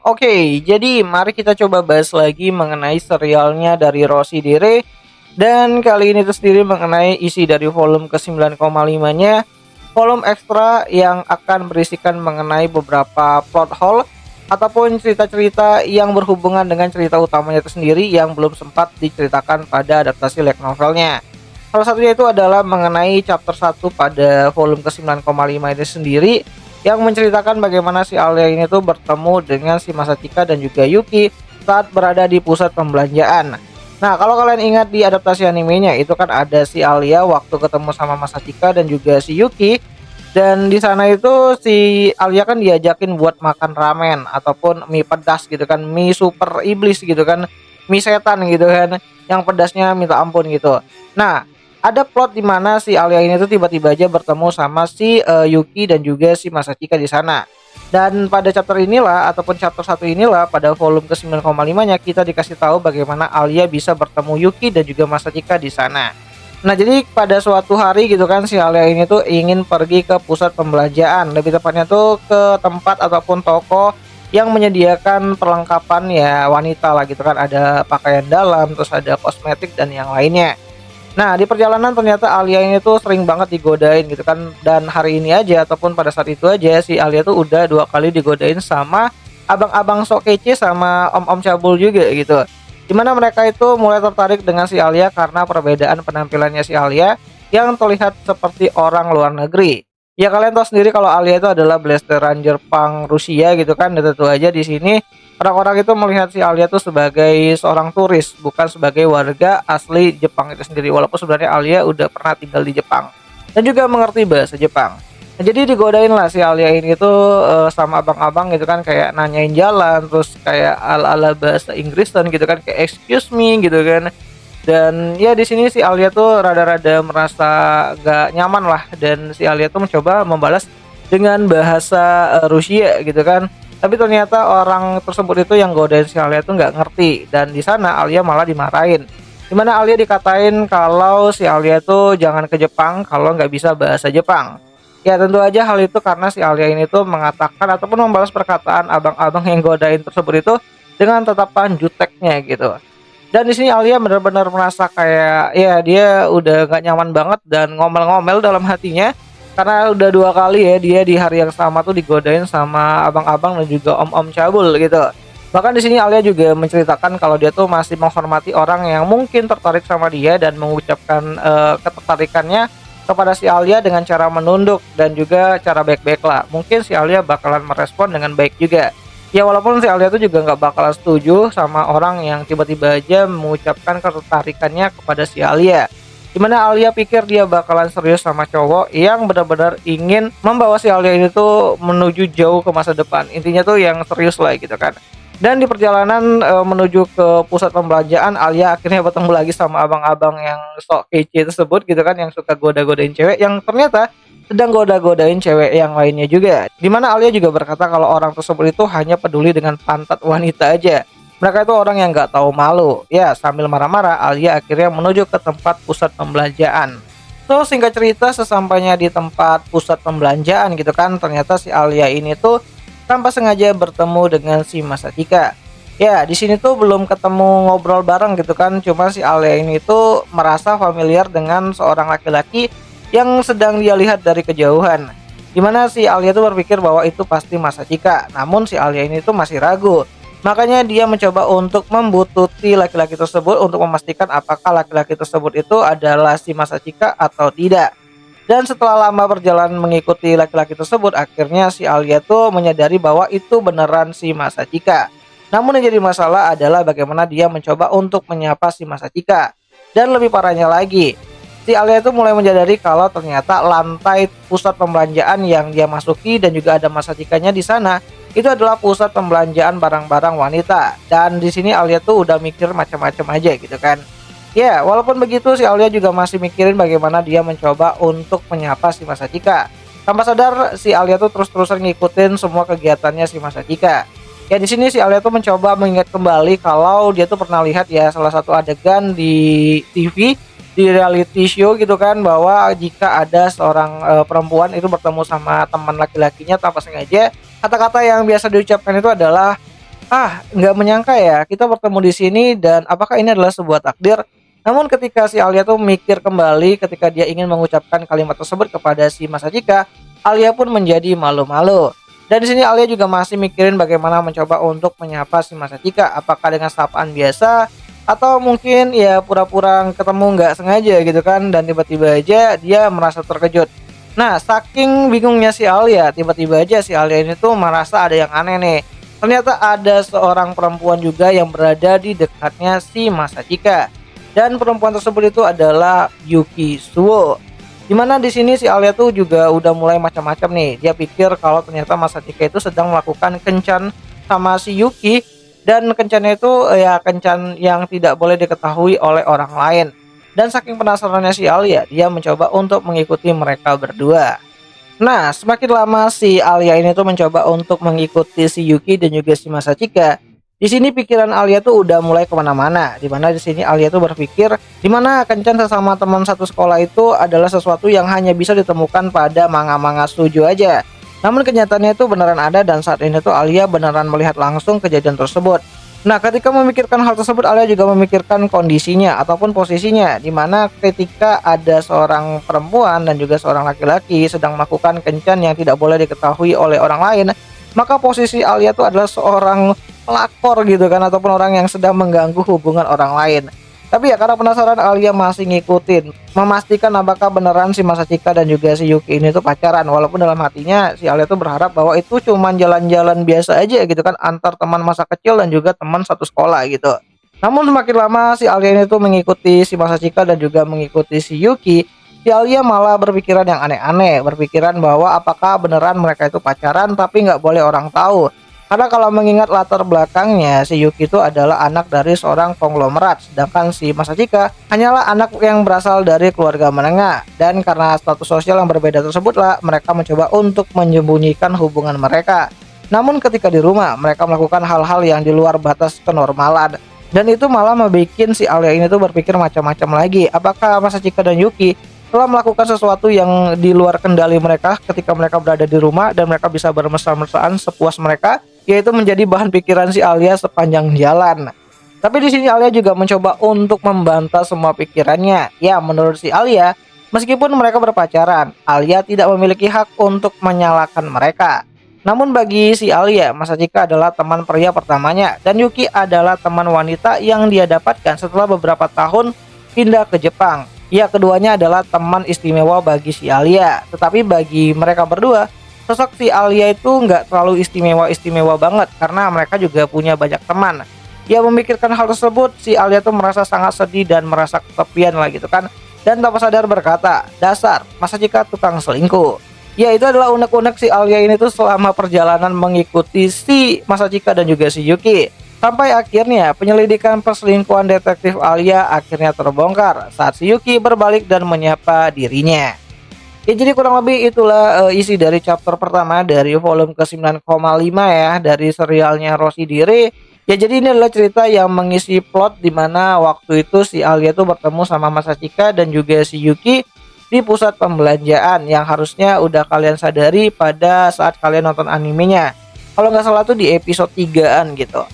Oke, jadi mari kita coba bahas lagi mengenai serialnya dari Rossi Dire. Dan kali ini itu sendiri mengenai isi dari volume ke-9,5-nya, volume ekstra yang akan berisikan mengenai beberapa plot hole ataupun cerita-cerita yang berhubungan dengan cerita utamanya itu sendiri yang belum sempat diceritakan pada adaptasi light novelnya. Salah satunya itu adalah mengenai chapter 1 pada volume ke-9,5 ini sendiri yang menceritakan bagaimana si Alia ini tuh bertemu dengan si Masachika dan juga Yuki saat berada di pusat pembelanjaan. Nah, kalau kalian ingat di adaptasi animenya itu kan ada si Alia waktu ketemu sama Masachika dan juga si Yuki, dan di sana itu si Alia kan diajakin buat makan ramen ataupun mie pedas gitu kan, mie super iblis gitu kan, mie setan gitu kan, yang pedasnya minta ampun gitu. Nah, ada plot di mana si Alia ini tuh tiba-tiba aja bertemu sama si Yuki dan juga si Masachika di sana. Dan pada chapter inilah ataupun chapter 1 inilah pada volume ke-9,5-nya kita dikasih tahu bagaimana Alia bisa bertemu Yuki dan juga Masachika di sana. Nah, jadi pada suatu hari gitu kan si Alia ini tuh ingin pergi ke pusat pembelanjaan, lebih tepatnya tuh ke tempat ataupun toko yang menyediakan perlengkapan ya wanita lah gitu kan, ada pakaian dalam, terus ada kosmetik dan yang lainnya. Nah, di perjalanan ternyata Alia ini tuh sering banget digodain gitu kan, dan hari ini aja ataupun pada saat itu aja si Alia tuh udah 2 kali digodain sama abang-abang sok kece sama om-om cabul juga gitu. Dimana mereka itu mulai tertarik dengan si Alia karena perbedaan penampilannya si Alia yang terlihat seperti orang luar negeri. Ya kalian tahu sendiri kalau Alia itu adalah blasteran Jepang Rusia gitu kan, dan tentu aja di sini orang-orang itu melihat si Alia tuh sebagai seorang turis, bukan sebagai warga asli Jepang itu sendiri. Walaupun sebenarnya Alia udah pernah tinggal di Jepang dan juga mengerti bahasa Jepang. Nah, jadi digodain lah si Alia ini tuh sama abang-abang gitu kan, kayak nanyain jalan, terus kayak ala-ala bahasa Inggrisan gitu kan, kayak excuse me gitu kan. Dan ya di sini si Alia tuh rada-rada merasa gak nyaman lah, dan si Alia tuh mencoba membalas dengan bahasa Rusia gitu kan. Tapi ternyata orang tersebut itu yang godain si Alia tuh nggak ngerti, dan di sana Alia malah dimarahin. Dimana Alia dikatain kalau si Alia tuh jangan ke Jepang kalau nggak bisa bahasa Jepang. Ya tentu aja hal itu karena si Alia ini tuh mengatakan ataupun membalas perkataan abang-abang yang godain tersebut itu dengan tatapan juteknya gitu. Dan di sini Alia benar-benar merasa kayak ya dia udah gak nyaman banget dan ngomel-ngomel dalam hatinya karena udah 2 kali ya dia di hari yang sama tuh digodain sama abang-abang dan juga om-om cabul gitu. Bahkan di sini Alia juga menceritakan kalau dia tuh masih menghormati orang yang mungkin tertarik sama dia dan mengucapkan ketertarikannya kepada si Alia dengan cara menunduk dan juga cara baik-baik lah. Mungkin si Alia bakalan merespon dengan baik juga. Ya walaupun si Alia tuh juga nggak bakalan setuju sama orang yang tiba-tiba aja mengucapkan ketertarikannya kepada si Alia. Dimana Alia pikir dia bakalan serius sama cowok yang benar-benar ingin membawa si Alia ini tuh menuju jauh ke masa depan. Intinya tuh yang serius lah gitu kan. Dan di perjalanan menuju ke pusat pembelanjaan, Alia akhirnya bertemu lagi sama abang-abang yang sok kece tersebut gitu kan, yang suka goda-godain cewek yang ternyata sedang goda-godain cewek yang lainnya juga. Dimana Alia juga berkata kalau orang tersebut itu hanya peduli dengan pantat wanita aja. Mereka itu orang yang nggak tahu malu. Ya, sambil marah-marah, Alia akhirnya menuju ke tempat pusat pembelanjaan. So, singkat cerita, sesampainya di tempat pusat pembelanjaan gitu kan, ternyata si Alia ini tuh tanpa sengaja bertemu dengan si Masachika. Ya, di sini tuh belum ketemu ngobrol bareng gitu kan, cuma si Alia ini tuh merasa familiar dengan seorang laki-laki yang sedang dia lihat dari kejauhan. Dimana si Alia tuh berpikir bahwa itu pasti Masachika, namun si Alia ini tuh masih ragu. Makanya dia mencoba untuk membututi laki-laki tersebut untuk memastikan apakah laki-laki tersebut itu adalah si Masachika atau tidak. Dan setelah lama berjalan mengikuti laki-laki tersebut, akhirnya si Alia tuh menyadari bahwa itu beneran si Masachika. Namun yang jadi masalah adalah bagaimana dia mencoba untuk menyapa si Masachika. Dan lebih parahnya lagi, si Alia itu mulai menyadari kalau ternyata lantai pusat pembelanjaan yang dia masuki dan juga ada Masachikanya di sana itu adalah pusat pembelanjaan barang-barang wanita. Dan di sini Alia tuh udah mikir macam-macam aja gitu kan. Ya, walaupun begitu si Alia juga masih mikirin bagaimana dia mencoba untuk menyapa si Masachika. Tanpa sadar si Alia tuh terus-terusan ngikutin semua kegiatannya si Masachika. Ya di sini si Alia tuh mencoba mengingat kembali kalau dia tuh pernah lihat ya salah satu adegan di TV di reality show gitu kan, bahwa jika ada seorang perempuan itu bertemu sama teman laki-lakinya tanpa sengaja, kata-kata yang biasa diucapkan itu adalah Nggak menyangka ya kita bertemu di sini dan apakah ini adalah sebuah takdir? Namun ketika si Alia tuh mikir kembali ketika dia ingin mengucapkan kalimat tersebut kepada si Masachika, Alia pun menjadi malu-malu. Dan di sini Alia juga masih mikirin bagaimana mencoba untuk menyapa si Masachika, apakah dengan sapaan biasa atau mungkin ya pura-pura ketemu nggak sengaja gitu kan, dan tiba-tiba aja dia merasa terkejut. Nah, saking bingungnya si Alia, tiba-tiba aja si Alia ini tuh merasa ada yang aneh nih. Ternyata ada seorang perempuan juga yang berada di dekatnya si Masachika. Dan perempuan tersebut itu adalah Yuki Suo. Dimana di sini si Alia tuh juga udah mulai macam-macam nih. Dia pikir kalau ternyata Masachika itu sedang melakukan kencan sama si Yuki, dan kencannya itu ya kencan yang tidak boleh diketahui oleh orang lain. Dan saking penasarannya si Alia, dia mencoba untuk mengikuti mereka berdua. Nah, semakin lama si Alia ini tuh mencoba untuk mengikuti si Yuki dan juga si Masachika. Di sini pikiran Alia tuh udah mulai kemana-mana. Dimana di sini Alia tuh berpikir, dimana kencan sesama teman satu sekolah itu adalah sesuatu yang hanya bisa ditemukan pada manga-manga shoujo aja. Namun kenyataannya itu beneran ada, dan saat ini tuh Alia beneran melihat langsung kejadian tersebut. Nah, ketika memikirkan hal tersebut, Alia juga memikirkan kondisinya ataupun posisinya, di mana ketika ada seorang perempuan dan juga seorang laki-laki sedang melakukan kencan yang tidak boleh diketahui oleh orang lain, maka posisi Alia itu adalah seorang pelakor gitu kan, ataupun orang yang sedang mengganggu hubungan orang lain. Tapi ya karena penasaran, Alia masih ngikutin, memastikan apakah beneran si Masachika dan juga si Yuki ini tuh pacaran. Walaupun dalam hatinya si Alia tuh berharap bahwa itu cuman jalan-jalan biasa aja gitu kan, antar teman masa kecil dan juga teman satu sekolah gitu. Namun semakin lama si Alia ini tuh mengikuti si Masachika dan juga mengikuti si Yuki, si Alia malah berpikiran yang aneh-aneh, berpikiran bahwa apakah beneran mereka itu pacaran tapi nggak boleh orang tahu. Karena kalau mengingat latar belakangnya, si Yuki itu adalah anak dari seorang konglomerat, sedangkan si Masachika hanyalah anak yang berasal dari keluarga menengah. Dan karena status sosial yang berbeda tersebutlah, mereka mencoba untuk menyembunyikan hubungan mereka. Namun ketika di rumah, mereka melakukan hal-hal yang di luar batas kenormalan. Dan itu malah membuat si Alia ini tuh berpikir macam-macam lagi. Apakah Masachika dan Yuki telah melakukan sesuatu yang di luar kendali mereka ketika mereka berada di rumah, dan mereka bisa bermesra-mesraan sepuas mereka, yaitu menjadi bahan pikiran si Alia sepanjang jalan. Tapi di sini Alia juga mencoba untuk membantah semua pikirannya. Ya, menurut si Alia, meskipun mereka berpacaran, Alia tidak memiliki hak untuk menyalahkan mereka. Namun bagi si Alia, Masachika adalah teman pria pertamanya, dan Yuki adalah teman wanita yang dia dapatkan setelah beberapa tahun pindah ke Jepang. Ya, keduanya adalah teman istimewa bagi si Alia. Tetapi bagi mereka berdua, sosok si Alia itu nggak terlalu istimewa banget, karena mereka juga punya banyak teman. Ya, memikirkan hal tersebut, si Alia tuh merasa sangat sedih dan merasa kesepian lah gitu kan. Dan tanpa sadar berkata, dasar Masachika tukang selingkuh. Ya, itu adalah unek-unek si Alia ini tuh selama perjalanan mengikuti si Masachika dan juga si Yuki. Sampai akhirnya penyelidikan perselingkuhan detektif Alia akhirnya terbongkar saat si Yuki berbalik dan menyapa dirinya. Ya, jadi kurang lebih itulah isi dari chapter pertama dari volume ke 9,5 ya dari serialnya Rossi Dire. Ya, jadi ini adalah cerita yang mengisi plot di mana waktu itu si Alia tuh bertemu sama Masachika dan juga si Yuki di pusat pembelanjaan, yang harusnya udah kalian sadari pada saat kalian nonton animenya. Kalau nggak salah tuh di episode 3-an gitu.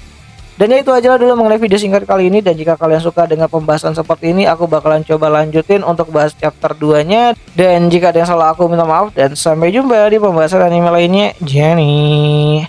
Dan ya itu aja lah dulu mengenai video singkat kali ini, dan jika kalian suka dengan pembahasan seperti ini, aku bakalan coba lanjutin untuk bahas chapter 2-nya. Dan jika ada yang salah, aku minta maaf, dan sampai jumpa di pembahasan anime lainnya. Jenny.